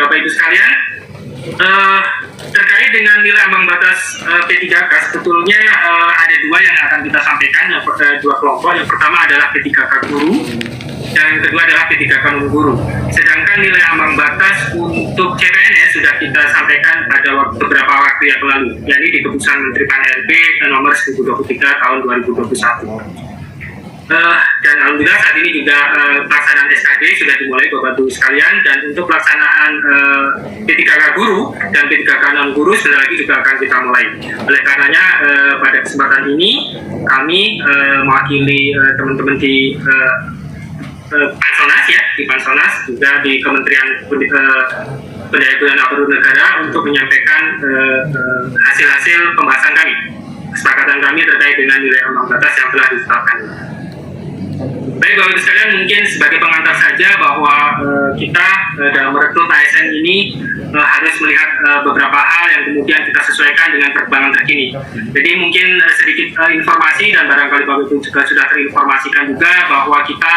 Bapak Ibu sekalian, terkait dengan nilai ambang batas P3K, sebetulnya ada dua yang akan kita sampaikan, dua kelompok. Yang pertama adalah P3K guru, dan yang kedua adalah P3K non guru. Sedangkan nilai ambang batas untuk CPNS sudah kita sampaikan pada beberapa waktu yang lalu, yakni di Keputusan Menteri Pan-RB nomor 1023 tahun 2021. Dan alhamdulillah saat ini juga pelaksanaan SKD sudah dimulai Bapak Ibu sekalian, dan untuk pelaksanaan P3K guru dan P3K non guru sebentar lagi juga akan kita mulai. Oleh karenanya pada kesempatan ini kami mewakili teman-teman di Pansonas, di Pansonas juga di Kementerian Pendaya-gunaan Aparatur Negara untuk menyampaikan hasil-hasil pembahasan kami, kesepakatan kami terkait dengan nilai ambang batas yang telah ditetapkan. Baik Bapak Ibu sekalian, mungkin sebagai pengantar saja bahwa kita dalam merekrut ASN ini harus melihat beberapa hal yang kemudian kita sesuaikan dengan perkembangan terkini. Jadi mungkin sedikit informasi, dan barangkali Bapak Ibu juga sudah terinformasikan juga bahwa kita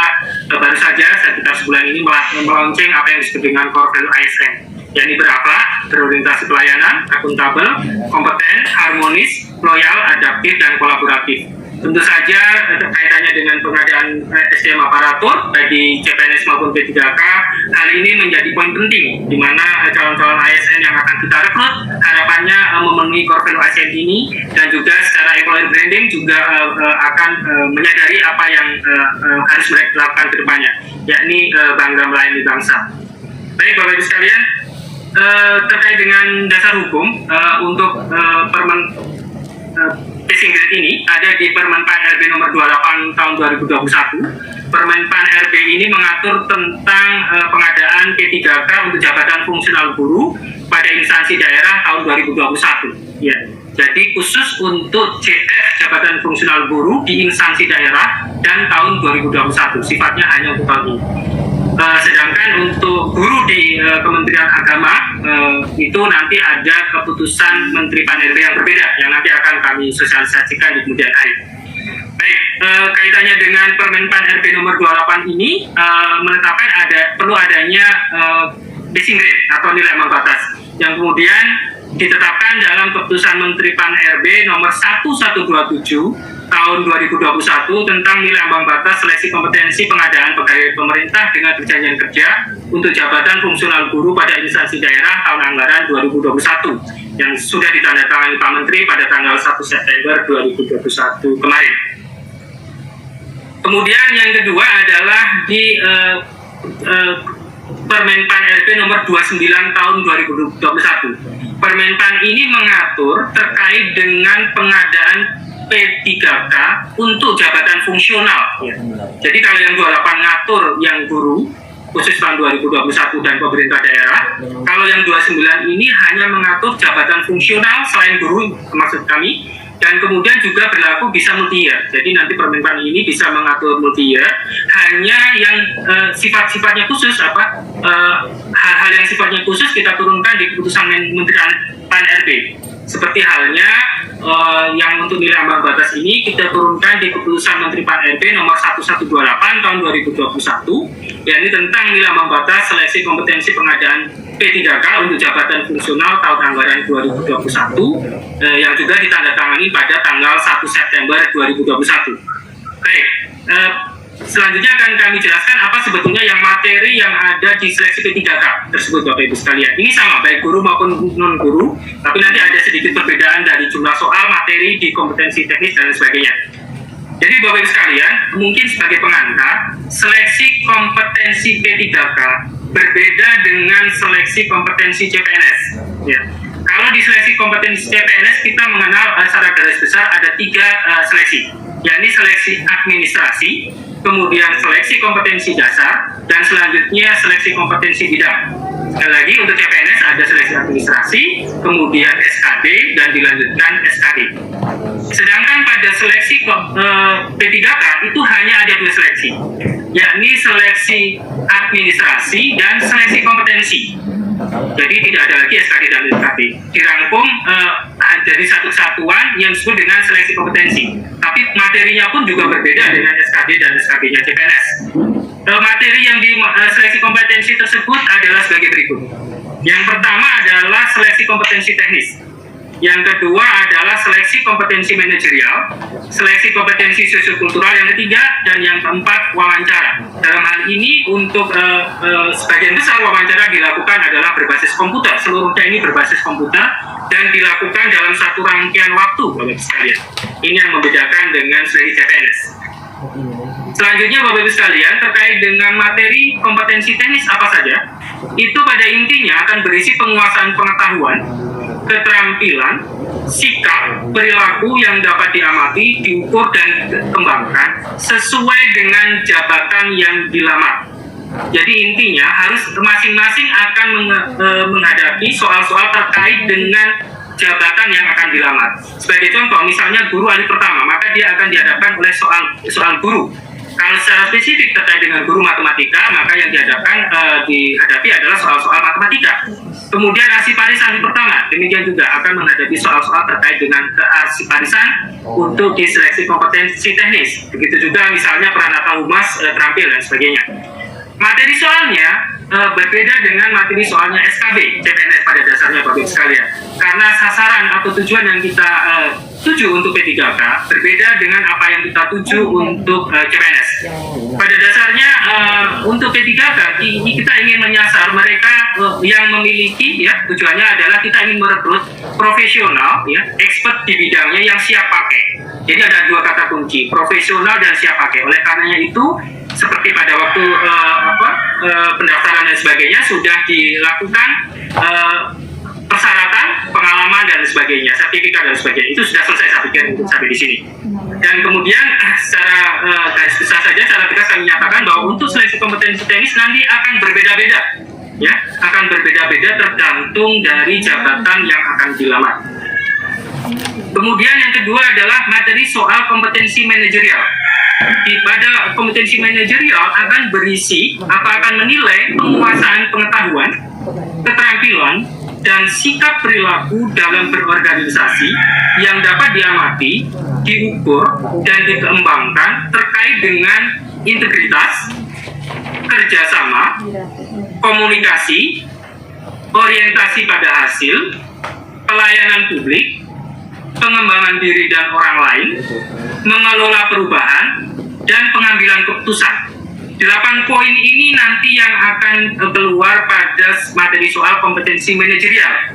baru saja sekitar sebulan ini melaunching apa yang disebut dengan core value ASN, yakni berakhlak, berorientasi pelayanan, akuntabel, kompeten, harmonis, loyal, adaptif, dan kolaboratif. Tentu saja kaitannya dengan pengadaan SDM aparatur bagi CPNS maupun P3K, hal ini menjadi poin penting di mana calon-calon ASN yang akan kita rekrut harapannya memenuhi core value ASN ini, dan juga secara employer branding juga akan menyadari apa yang harus mereka lakukan ke depannya, yakni bangga melayani bangsa. Baik Bapak Ibu sekalian, terkait dengan dasar hukum untuk Permen Passing Grade ini ada di Permen Pan-RB nomor 28 tahun 2021. Permen Pan-RB ini mengatur tentang pengadaan P3K untuk jabatan fungsional guru pada instansi daerah tahun 2021. Ya. Jadi khusus untuk CF jabatan fungsional guru di instansi daerah dan tahun 2021, sifatnya hanya untuk tahun ini. Sedangkan untuk guru di Kementerian Agama itu nanti ada keputusan Menteri Pan-RB yang berbeda yang nanti akan kami sosialisasikan di kemudian hari. Baik, kaitannya dengan Permen Pan-RB nomor 28 ini menetapkan perlu adanya passing grade atau nilai ambang batas yang kemudian ditetapkan dalam keputusan Menteri Pan-RB nomor 1127 tahun 2021 tentang nilai ambang batas seleksi kompetensi pengadaan pegawai pemerintah dengan perjanjian kerja untuk jabatan fungsional guru pada instansi daerah tahun anggaran 2021 yang sudah ditandatangani Pak Menteri pada tanggal 1 September 2021 kemarin. Kemudian yang kedua adalah di Permen Pan-RB nomor 29 tahun 2021. Permen Pan ini mengatur terkait dengan pengadaan P3K untuk jabatan fungsional. Ya. Jadi kalau yang 28 ngatur yang guru khusus tahun 2021 dan pemerintah daerah, kalau yang 29 ini hanya mengatur jabatan fungsional selain guru maksud kami, dan kemudian juga berlaku bisa multi-year. Jadi nanti Permen Pan ini bisa mengatur multi-year, hanya yang sifat-sifatnya khusus hal-hal yang sifatnya khusus kita turunkan di keputusan Menteri Pan-RB. Seperti halnya yang untuk nilai ambang batas ini kita turunkan di keputusan Menteri Pan-RB nomor 1128 tahun 2021, yakni tentang nilai ambang batas seleksi kompetensi pengadaan P3K untuk jabatan fungsional tahun anggaran 2021 yang juga ditandatangani pada tanggal 1 September 2021. Baik, selanjutnya akan kami jelaskan apa sebetulnya yang materi yang ada di seleksi P3K tersebut Bapak Ibu sekalian. Ini sama baik guru maupun non guru, tapi nanti ada sedikit perbedaan dari jumlah soal, materi di kompetensi teknis dan sebagainya. Jadi Bapak Ibu sekalian, mungkin sebagai pengantar, seleksi kompetensi P3K berbeda dengan seleksi kompetensi CPNS. Ya. Kalau di seleksi kompetensi CPNS kita mengenal secara garis besar ada 3 seleksi, yakni seleksi administrasi, kemudian seleksi kompetensi dasar, dan selanjutnya seleksi kompetensi bidang. Sekali lagi untuk CPNS ada seleksi administrasi, kemudian SKD, dan dilanjutkan SKD. Sedangkan pada seleksi P3K itu hanya ada 2 seleksi, yakni seleksi administrasi dan seleksi kompetensi. Jadi tidak ada lagi SKD dan SKD. Dirangkum dari satu kesatuan yang disebut dengan seleksi kompetensi. Tapi materinya pun juga berbeda dengan SKD dan SKB-nya CPNS. Materi yang di seleksi kompetensi tersebut adalah sebagai berikut. Yang pertama adalah seleksi kompetensi teknis. Yang kedua adalah seleksi kompetensi manajerial, seleksi kompetensi sosiokultural yang ketiga, dan yang keempat wawancara. Dalam hal ini untuk sebagian besar wawancara dilakukan adalah berbasis komputer. Seluruhnya ini berbasis komputer dan dilakukan dalam satu rangkaian waktu, Bapak Ibu sekalian. Ini yang membedakan dengan seleksi CPNS. Selanjutnya Bapak Ibu sekalian, terkait dengan materi kompetensi teknis apa saja, itu pada intinya akan berisi penguasaan pengetahuan, keterampilan, sikap, perilaku yang dapat diamati, diukur, dan dikembangkan sesuai dengan jabatan yang dilamar. Jadi intinya harus masing-masing akan menghadapi soal-soal terkait dengan jabatan yang akan dilamar. Sebagai contoh, misalnya guru ahli pertama, maka dia akan dihadapkan oleh soal guru. Kalau secara spesifik terkait dengan guru matematika, maka yang dihadapi adalah soal-soal matematika. Kemudian arsiparis ahli pertama, demikian juga akan menghadapi soal-soal terkait dengan kearsiparisan untuk diseleksi kompetensi teknis. Begitu juga misalnya peranata humas, terampil, dan sebagainya. Materi soalnya berbeda dengan materi soalnya SKB CPNS pada dasarnya Bapak Ibu sekalian, karena sasaran atau tujuan yang kita tuju untuk P3K berbeda dengan apa yang kita tuju untuk CPNS. Pada dasarnya untuk P3K kita ingin menyasar mereka yang memiliki, ya, tujuannya adalah kita ingin merekrut profesional, ya, expert di bidangnya yang siap pakai. Jadi ada dua kata kunci, profesional dan siap pakai. Oleh karenanya itu, seperti pada waktu pendaftaran dan sebagainya sudah dilakukan persyaratan, pengalaman dan sebagainya, sertifikat dan sebagainya. Itu sudah selesai, saya pikir, untuk sampai di sini. Dan kemudian secara garis besar saja, secara tegas kami nyatakan bahwa untuk seleksi kompetensi teknis nanti akan berbeda-beda, ya, akan berbeda-beda tergantung dari jabatan yang akan dilamar. Kemudian yang kedua adalah materi soal kompetensi manajerial. Pada kompetensi manajerial akan berisi akan menilai penguasaan pengetahuan, keterampilan, dan sikap perilaku dalam berorganisasi yang dapat diamati, diukur, dan dikembangkan terkait dengan integritas, kerjasama, komunikasi, orientasi pada hasil, pelayanan publik, pengembangan diri dan orang lain, mengelola perubahan, dan pengambilan keputusan. 8 poin ini nanti yang akan keluar pada materi soal kompetensi manajerial.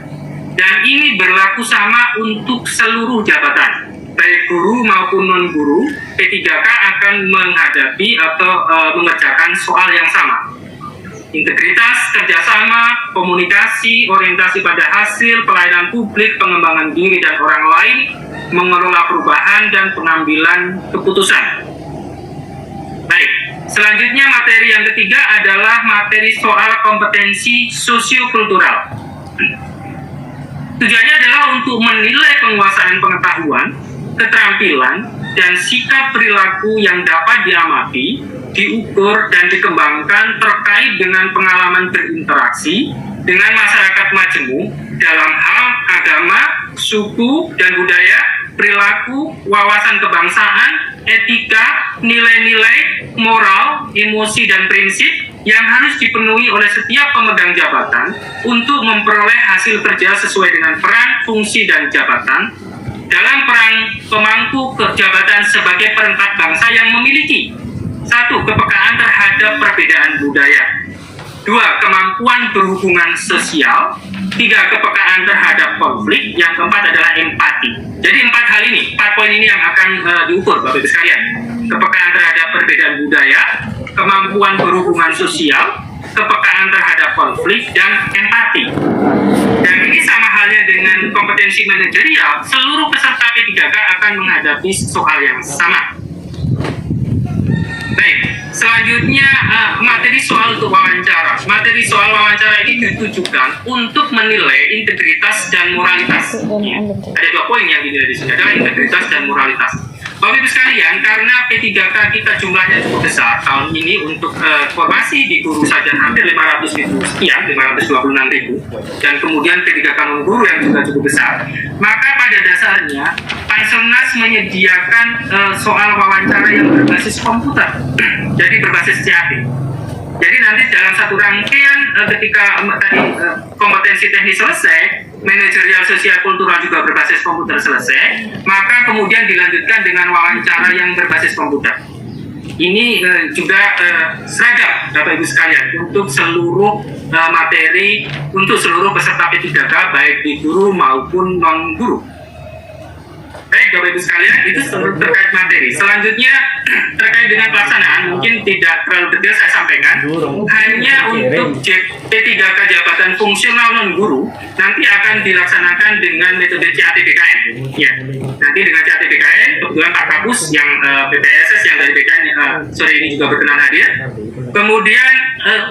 Dan ini berlaku sama untuk seluruh jabatan, baik guru maupun non-guru. P3K akan menghadapi atau mengerjakan soal yang sama. Integritas, kerjasama, komunikasi, orientasi pada hasil, pelayanan publik, pengembangan diri dan orang lain, mengelola perubahan, dan pengambilan keputusan. Baik, selanjutnya materi yang ketiga adalah materi soal kompetensi sosiokultural. Tujuannya adalah untuk menilai penguasaan pengetahuan, keterampilan, dan sikap perilaku yang dapat diamati, diukur, dan dikembangkan terkait dengan pengalaman berinteraksi dengan masyarakat majemuk dalam hal agama, suku, dan budaya, perilaku, wawasan kebangsaan, etika, nilai-nilai, moral, emosi, dan prinsip yang harus dipenuhi oleh setiap pemegang jabatan untuk memperoleh hasil kerja sesuai dengan peran, fungsi, dan jabatan dalam peran pemangku jabatan sebagai perangkat bangsa yang memiliki 1. Kepekaan terhadap perbedaan budaya, 2. Kemampuan berhubungan sosial, 3. Kepekaan terhadap konflik, yang keempat adalah empati. Jadi 4 hal ini, 4 poin ini yang akan diukur Bapak Ibu sekalian. Kepekaan terhadap perbedaan budaya, kemampuan berhubungan sosial, kepekaan terhadap konflik, dan empati. Dan ini sama halnya dengan kompetensi manajerial, seluruh peserta P3K akan menghadapi soal yang sama. Baik, selanjutnya materi soal untuk wawancara. Materi soal wawancara ini ditujukan untuk menilai integritas dan moralitas. Ada 2 poin yang dinilai di sini, adalah integritas dan moralitas. Bapak Ibu sekalian, karena P3K kita jumlahnya cukup besar tahun ini untuk formasi di guru saja hampir 500.000 sekian, 526.000, dan kemudian P3K non-guru yang juga cukup besar, maka pada dasarnya Panselnas menyediakan soal wawancara yang berbasis komputer, jadi berbasis CAT. Jadi nanti dalam satu rangkaian ketika kompetensi teknis selesai, manajerial sosial kultural juga berbasis komputer selesai, maka kemudian dilanjutkan dengan wawancara yang berbasis komputer. Ini juga seragam Bapak Ibu sekalian untuk seluruh materi, untuk seluruh peserta P3K baik di guru maupun non-guru. Baik Bapak Ibu sekalian, itu terkait materi. Selanjutnya terkait dengan pelaksanaan, mungkin tidak terlalu detail saya sampaikan. Hanya untuk P3K jabatan fungsional non-guru nanti akan dilaksanakan dengan metode CAT-BKN. Ya, nanti dengan CAT-BKN, kebetulan Pak Kapus yang PPSS yang dari BKN sore ini juga berkenan hadir. Kemudian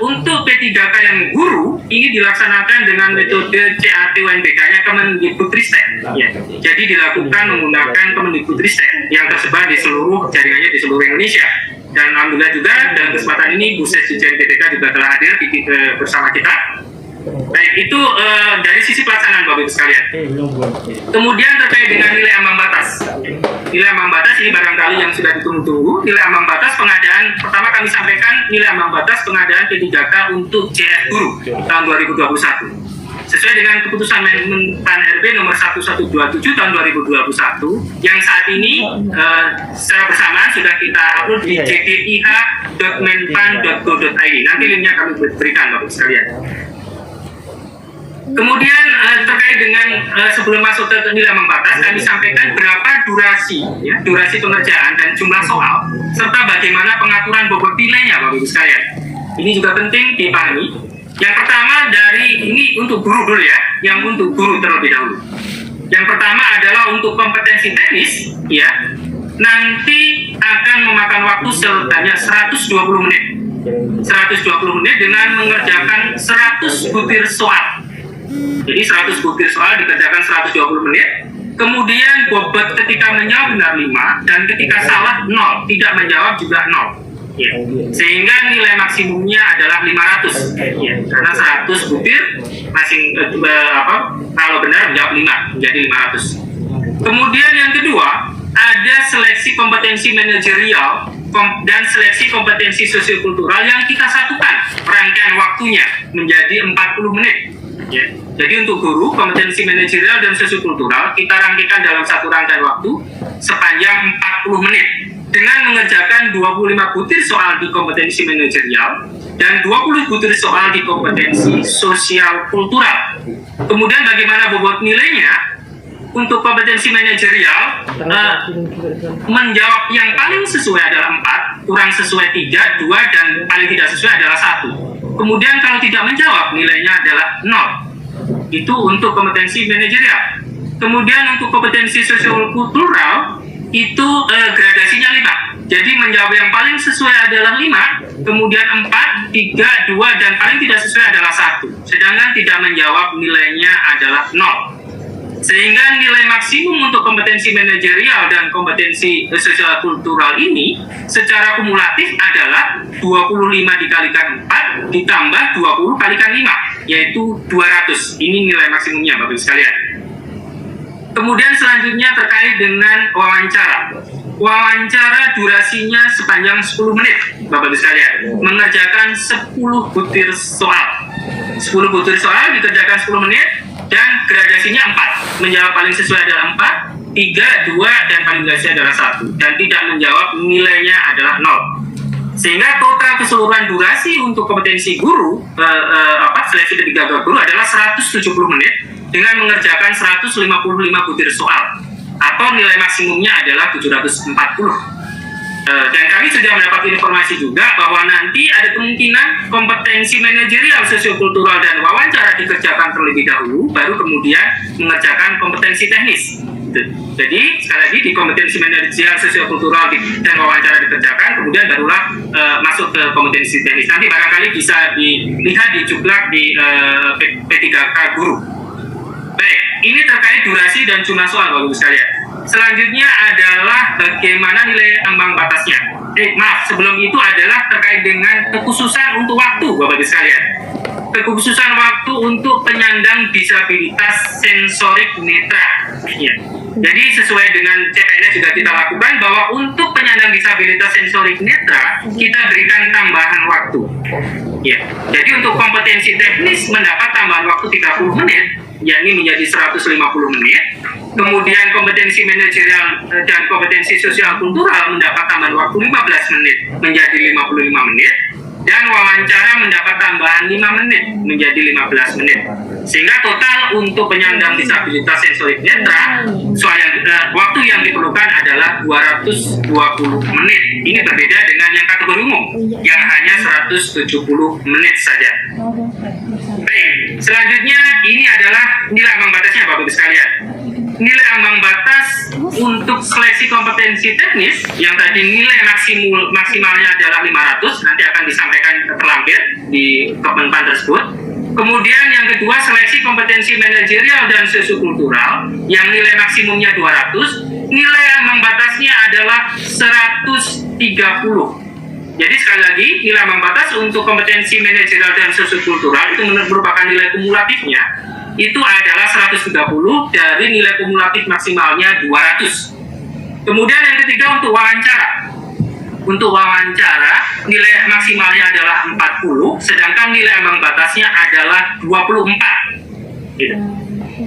untuk P3K yang guru ini dilaksanakan dengan metode CAT-UNBK-nya Kemendikbudristek. Ya, jadi dilakukan menggunakan Kemendikbudristek yang tersebar di seluruh jaringannya di seluruh Indonesia. Dan alhamdulillah juga dalam kesempatan ini Bu Sekjen PTK juga telah hadir bersama kita. Baik, itu dari sisi pelaksanaan Bapak Ibu sekalian. Kemudian terkait dengan nilai ambang batas. Nilai ambang batas ini barangkali yang sudah ditunggu-tunggu. Nilai ambang batas pengadaan, pertama kami sampaikan nilai ambang batas pengadaan P3K untuk CF Guru tahun 2021. Sesuai dengan keputusan Menpan RB nomor 1127 tahun 2021 yang saat ini secara bersamaan sudah kita upload di jdih.menpan.go.id. Nanti linknya kami berikan Bapak sekalian. Kemudian terkait dengan sebelum masuk ke nilai ambang batas, kami sampaikan berapa durasi pengerjaan dan jumlah soal serta bagaimana pengaturan bobot nilainya Bapak Ibu sekalian. Ini juga penting dipahami. Yang pertama dari ini untuk guru dulu ya, yang untuk guru terlebih dahulu. Yang pertama adalah untuk kompetensi teknis, ya, nanti akan memakan waktu sebanyak 120 menit. 120 menit dengan mengerjakan 100 butir soal. Jadi 100 butir soal dikerjakan 120 menit. Kemudian bobot ketika menjawab benar 5 dan ketika salah 0, tidak menjawab juga 0. Ya. Sehingga nilai maksimumnya adalah 500 ya. Karena 100 butir kalau benar menjawab 5 menjadi 500. Kemudian yang kedua ada seleksi kompetensi manajerial dan seleksi kompetensi sosiokultural yang kita satukan rangkaian waktunya menjadi 40 menit ya. Jadi untuk guru kompetensi manajerial dan sosiokultural kita rangkaikan dalam satu rangkaian waktu sepanjang 40 menit dengan mengerjakan 25 butir soal di kompetensi manajerial dan 20 butir soal di kompetensi sosial kultural. Kemudian bagaimana bobot nilainya? Untuk kompetensi manajerial menjawab yang paling sesuai adalah 4, kurang sesuai 3, 2, dan paling tidak sesuai adalah 1. Kemudian kalau tidak menjawab nilainya adalah 0. Itu untuk kompetensi manajerial. Kemudian untuk kompetensi sosial kultural itu gradasinya 5. Jadi menjawab yang paling sesuai adalah 5, kemudian 4, 3, 2, dan paling tidak sesuai adalah 1. Sedangkan tidak menjawab nilainya adalah 0. Sehingga nilai maksimum untuk kompetensi manajerial dan kompetensi sosial kultural ini secara kumulatif adalah 25 dikalikan 4 ditambah 20 kalikan 5, yaitu 200. Ini nilai maksimumnya Bapak Ibu sekalian. Kemudian selanjutnya terkait dengan wawancara. Wawancara durasinya sepanjang 10 menit Bapak Ibu sekalian. Mengerjakan 10 butir soal. 10 butir soal dikerjakan 10 menit dan gradasinya 4. Menjawab paling sesuai adalah 4, 3, 2, dan paling tidak sesuai adalah 1. Dan tidak menjawab nilainya adalah 0. Sehingga total keseluruhan durasi untuk kompetensi guru, seleksi P3K guru adalah 170 menit dengan mengerjakan 155 butir soal. Atau nilai maksimumnya adalah 740. Dan kami sudah mendapat informasi juga bahwa nanti ada kemungkinan kompetensi manajerial, sosiokultural, dan wawancara dikerjakan terlebih dahulu, baru kemudian mengerjakan kompetensi teknis. Jadi sekali lagi di kompetensi manajerial, sosiokultural, dan wawancara dikerjakan, kemudian barulah masuk ke kompetensi teknis. Nanti barangkali bisa dilihat di juklak di P3K guru. Baik, ini terkait durasi dan jumlah soal Bapak Ibu sekalian. Selanjutnya adalah bagaimana nilai ambang batasnya. Sebelum itu adalah terkait dengan kekhususan untuk waktu, Bapak-Ibu sekalian. Kekhususan waktu untuk penyandang disabilitas sensorik netra. Ya. Jadi sesuai dengan CPNS juga kita lakukan bahwa untuk penyandang disabilitas sensorik netra kita berikan tambahan waktu. Ya. Jadi untuk kompetensi teknis mendapat tambahan waktu 30 menit, yakni menjadi 150 menit. Kemudian kompetensi manajerial dan kompetensi sosial kultural mendapat tambahan waktu 15 menit menjadi 55 menit. Dan wawancara mendapat tambahan 5 menit menjadi 15 menit. Sehingga total untuk penyandang disabilitas sensorik netra waktu yang diperlukan adalah 220 menit. Ini berbeda dengan yang kategori umum yang hanya 170 menit saja. Baik, selanjutnya ini adalah nilai ambang batasnya, Bapak-Ibu sekalian. Nilai ambang batas untuk seleksi kompetensi teknis yang tadi nilai maksimalnya adalah 500, nanti akan disampaikan terlampir di Kemenpan tersebut. Kemudian yang kedua, seleksi kompetensi manajerial dan sosiokultural yang nilai maksimumnya 200, nilai ambang batasnya adalah 130. Jadi sekali lagi, nilai ambang batas untuk kompetensi manajerial dan sosiokultural itu merupakan nilai kumulatifnya itu adalah 130 dari nilai kumulatif maksimalnya 200. Kemudian yang ketiga untuk wawancara. Untuk wawancara, nilai maksimalnya adalah 40, sedangkan nilai ambang batasnya adalah 24. Gitu.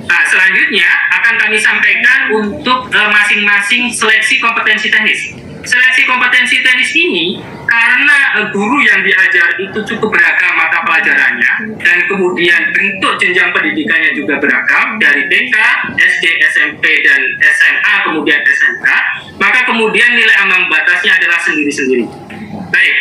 Nah, selanjutnya akan kami sampaikan untuk masing-masing seleksi kompetensi teknis. Seleksi kompetensi teknis ini karena guru yang diajar itu cukup beragam mata pelajarannya dan kemudian bentuk jenjang pendidikannya juga beragam dari TK, SD, SMP, dan SMA kemudian SMK, maka kemudian nilai ambang batasnya adalah sendiri-sendiri. Baik,